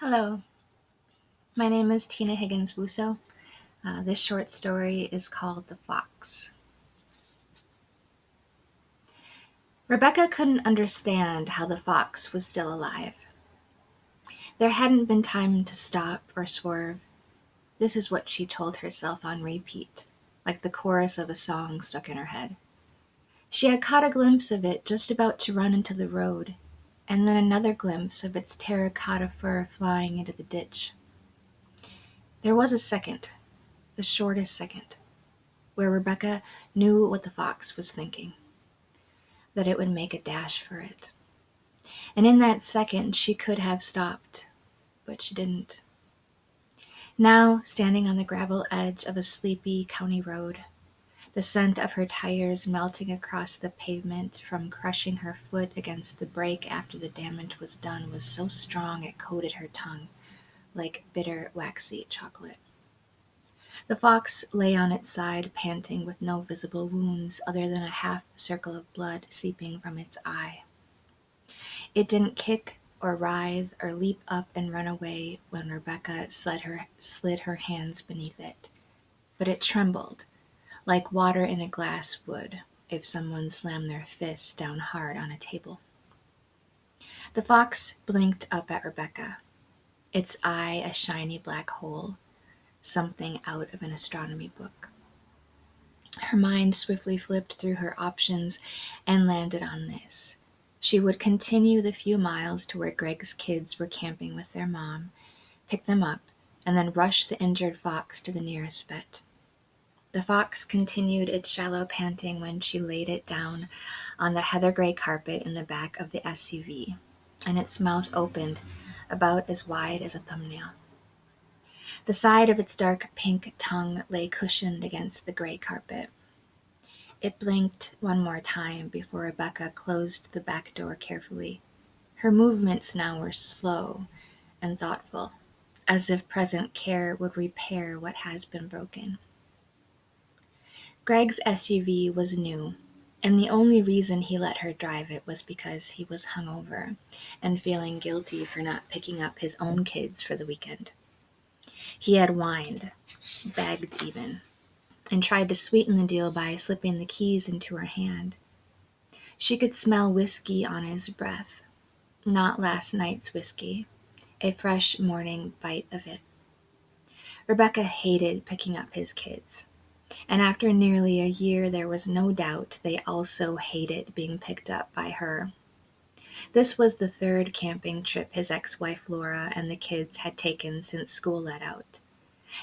Hello, my name is Tina Higgins Wussow. This short story is called The Fox. Rebecca couldn't understand how the fox was still alive. There hadn't been time to stop or swerve. This is what she told herself on repeat, like the chorus of a song stuck in her head. She had caught a glimpse of it just about to run into the road, and then another glimpse of its terracotta fur flying into the ditch. There was a second, the shortest second, where Rebecca knew what the fox was thinking, that it would make a dash for it. And in that second, she could have stopped, but she didn't. Now, standing on the gravel edge of a sleepy county road, the scent of her tires melting across the pavement from crushing her foot against the brake after the damage was done was so strong it coated her tongue like bitter, waxy chocolate. The fox lay on its side, panting with no visible wounds other than a half circle of blood seeping from its eye. It didn't kick or writhe or leap up and run away when Rebecca slid her hands beneath it, but it trembled like water in a glass would if someone slammed their fists down hard on a table. The fox blinked up at Rebecca, its eye a shiny black hole, something out of an astronomy book. Her mind swiftly flipped through her options and landed on this. She would continue the few miles to where Greg's kids were camping with their mom, pick them up, and then rush the injured fox to the nearest vet. The fox continued its shallow panting when she laid it down on the heather gray carpet in the back of the SUV, and its mouth opened about as wide as a thumbnail. The side of its dark pink tongue lay cushioned against the gray carpet. It blinked one more time before Rebecca closed the back door carefully. Her movements now were slow and thoughtful, as if present care would repair what has been broken. Greg's SUV was new, and the only reason he let her drive it was because he was hungover and feeling guilty for not picking up his own kids for the weekend. He had whined, begged even, and tried to sweeten the deal by slipping the keys into her hand. She could smell whiskey on his breath, not last night's whiskey, a fresh morning bite of it. Rebecca hated picking up his kids, and after nearly a year there was no doubt they also hated being picked up by her. This was the third camping trip his ex-wife Laura and the kids had taken since school let out,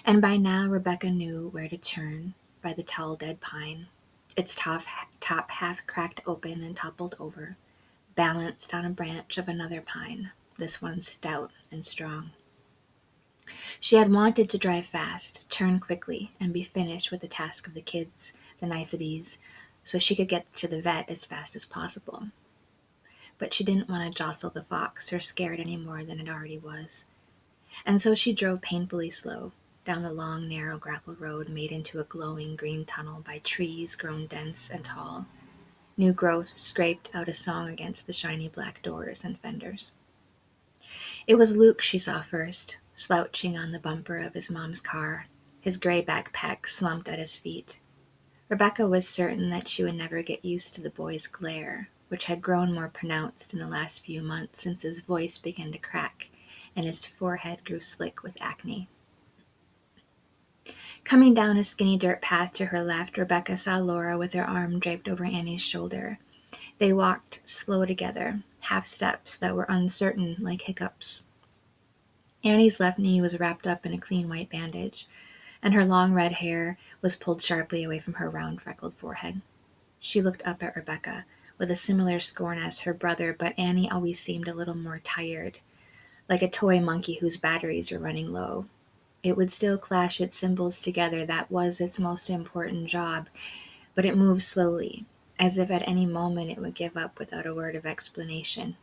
and by now Rebecca knew where to turn by the tall dead pine, its top half cracked open and toppled over, balanced on a branch of another pine, this one stout and strong. She had wanted to drive fast, turn quickly, and be finished with the task of the kids, the niceties, so she could get to the vet as fast as possible. But she didn't want to jostle the fox or scare it any more than it already was. And so she drove painfully slow down the long, narrow gravel road made into a glowing green tunnel by trees grown dense and tall. New growth scraped out a song against the shiny black doors and fenders. It was Luke she saw first, slouching on the bumper of his mom's car, his gray backpack slumped at his feet. Rebecca was certain that she would never get used to the boy's glare, which had grown more pronounced in the last few months since his voice began to crack and his forehead grew slick with acne. Coming down a skinny dirt path to her left, Rebecca saw Laura with her arm draped over Annie's shoulder. They walked slow together, half steps that were uncertain like hiccups. Annie's left knee was wrapped up in a clean white bandage, and her long red hair was pulled sharply away from her round freckled forehead. She looked up at Rebecca with a similar scorn as her brother, but Annie always seemed a little more tired, like a toy monkey whose batteries were running low. It would still clash its symbols together, that was its most important job, but it moved slowly, as if at any moment it would give up without a word of explanation.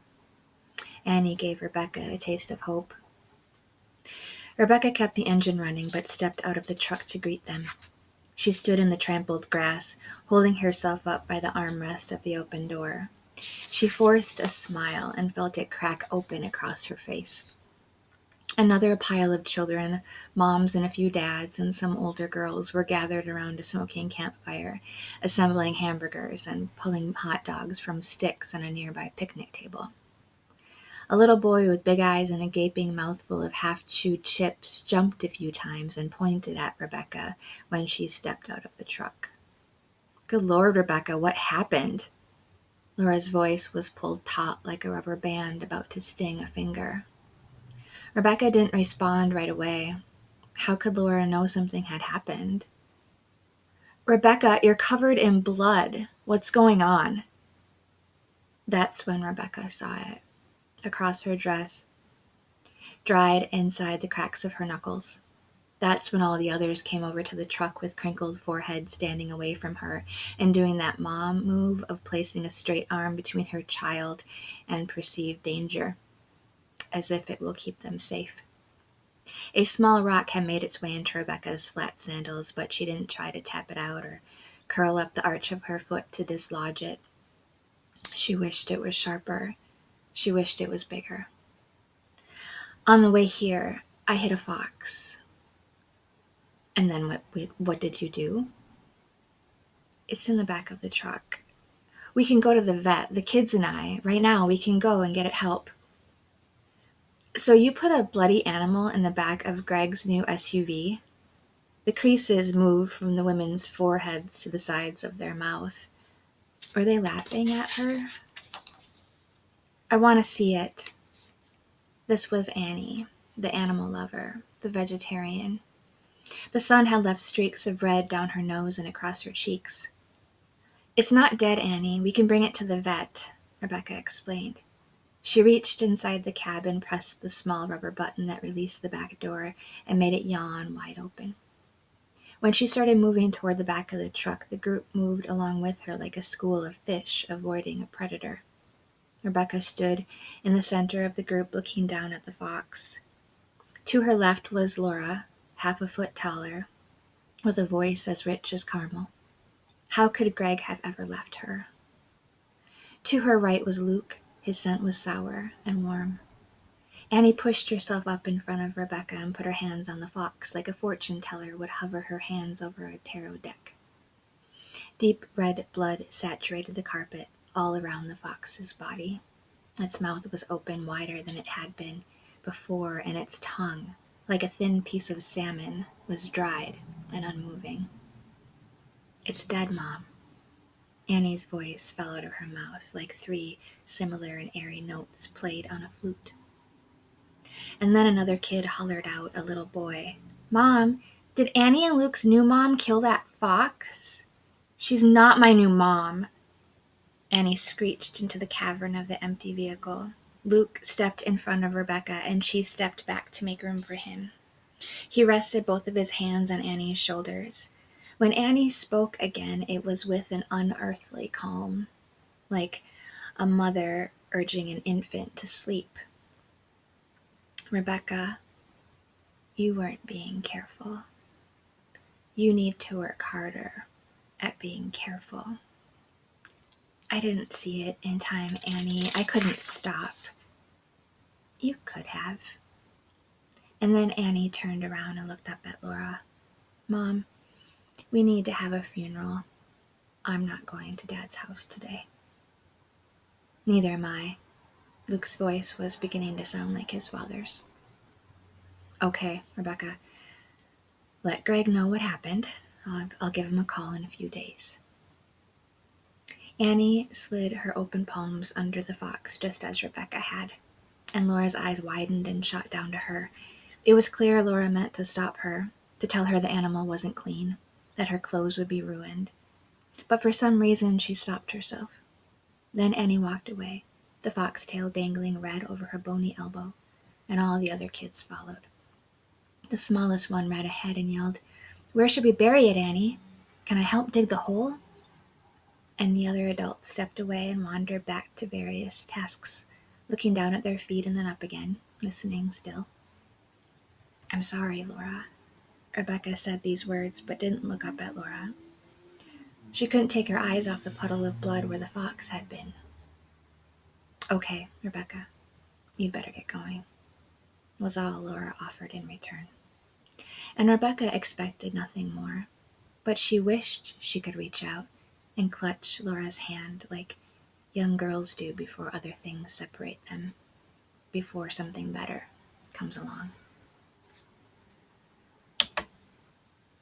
Annie gave Rebecca a taste of hope. Rebecca kept the engine running, but stepped out of the truck to greet them. She stood in the trampled grass, holding herself up by the armrest of the open door. She forced a smile and felt it crack open across her face. Another pile of children, moms and a few dads and some older girls, were gathered around a smoking campfire, assembling hamburgers and pulling hot dogs from sticks on a nearby picnic table. A little boy with big eyes and a gaping mouthful of half-chewed chips jumped a few times and pointed at Rebecca when she stepped out of the truck. "Good Lord, Rebecca, what happened?" Laura's voice was pulled taut like a rubber band about to sting a finger. Rebecca didn't respond right away. How could Laura know something had happened? "Rebecca, you're covered in blood. What's going on?" That's when Rebecca saw it. Across her dress, dried inside the cracks of her knuckles. That's when all the others came over to the truck with crinkled foreheads, standing away from her and doing that mom move of placing a straight arm between her child and perceived danger, as if it will keep them safe. A small rock had made its way into Rebecca's flat sandals, but she didn't try to tap it out or curl up the arch of her foot to dislodge it. She wished it was sharper. She wished it was bigger. On the way here, I hit a fox. And then what did you do? It's in the back of the truck. We can go to the vet, the kids and I. Right now, we can go and get it help. So you put a bloody animal in the back of Greg's new SUV? The creases moved from the women's foreheads to the sides of their mouth. Were they laughing at her? I want to see it. This was Annie, the animal lover, the vegetarian. The sun had left streaks of red down her nose and across her cheeks. "It's not dead, Annie. We can bring it to the vet," Rebecca explained. She reached inside the cab and pressed the small rubber button that released the back door and made it yawn wide open. When she started moving toward the back of the truck, the group moved along with her like a school of fish avoiding a predator. Rebecca stood in the center of the group looking down at the fox. To her left was Laura, half a foot taller, with a voice as rich as caramel. How could Greg have ever left her? To her right was Luke. His scent was sour and warm. Annie pushed herself up in front of Rebecca and put her hands on the fox like a fortune teller would hover her hands over a tarot deck. Deep red blood saturated the carpet all around the fox's body. Its mouth was open wider than it had been before, and its tongue, like a thin piece of salmon, was dried and unmoving. "It's dead, Mom." Annie's voice fell out of her mouth like 3 similar and airy notes played on a flute. And then another kid hollered out, a little boy. "Mom, did Annie and Luke's new mom kill that fox?" "She's not my new mom." Annie screeched into the cavern of the empty vehicle. Luke stepped in front of Rebecca, and she stepped back to make room for him. He rested both of his hands on Annie's shoulders. When Annie spoke again, it was with an unearthly calm, like a mother urging an infant to sleep. "Rebecca, you weren't being careful. You need to work harder at being careful." "I didn't see it in time, Annie. I couldn't stop." "You could have." And then Annie turned around and looked up at Laura. "Mom, we need to have a funeral. I'm not going to Dad's house today." "Neither am I." Luke's voice was beginning to sound like his father's. "Okay, Rebecca. Let Greg know what happened. I'll give him a call in a few days." Annie slid her open palms under the fox just as Rebecca had, and Laura's eyes widened and shot down to her. It was clear Laura meant to stop her, to tell her the animal wasn't clean, that her clothes would be ruined. But for some reason she stopped herself. Then Annie walked away, the foxtail dangling red over her bony elbow, and all the other kids followed. The smallest one ran ahead and yelled, "Where should we bury it, Annie? Can I help dig the hole?" And the other adults stepped away and wandered back to various tasks, looking down at their feet and then up again, listening still. "I'm sorry, Laura." Rebecca said these words, but didn't look up at Laura. She couldn't take her eyes off the puddle of blood where the fox had been. "Okay, Rebecca, you'd better get going." was all Laura offered in return. And Rebecca expected nothing more, but she wished she could reach out and clutch Laura's hand like young girls do before other things separate them, before something better comes along.